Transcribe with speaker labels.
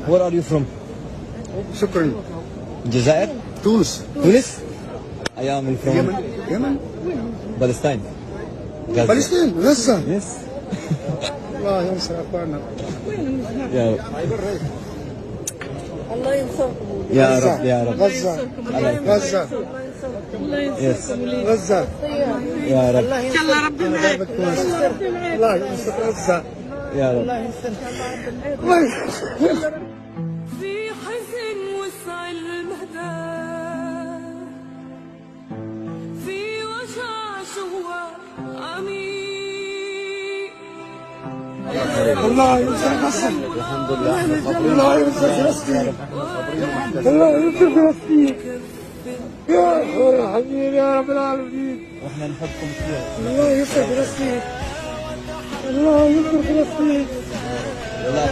Speaker 1: Where are you from?
Speaker 2: شكرا.
Speaker 1: الجزائر؟
Speaker 2: تونس.
Speaker 1: تونس؟ I am from
Speaker 2: يمن.
Speaker 1: Palestine. Gaza.
Speaker 2: فلسطين. غزة.
Speaker 1: Yes.
Speaker 2: الله ينصر اخواننا.
Speaker 1: يا رب.
Speaker 3: الله ينصركم.
Speaker 1: يا رب يا رب.
Speaker 2: غزة. غزة.
Speaker 1: Yes.
Speaker 2: غزة.
Speaker 1: يا رب.
Speaker 3: ان شاء الله ربي معاك.
Speaker 2: الله ينصر غزة.
Speaker 1: يا رب.
Speaker 2: الله ينصر.
Speaker 4: في حزن وسع المهدى، في وجع شهوة عميق.
Speaker 2: الله ينصر غزة.
Speaker 1: الحمد لله.
Speaker 2: الله ينصر فلسطين. الله ينصر فلسطين. يا حبيبي يا رب العالمين.
Speaker 1: واحنا نحبكم كثير.
Speaker 2: الله ينصر فلسطين. الله ينصر فلسطين.
Speaker 1: والله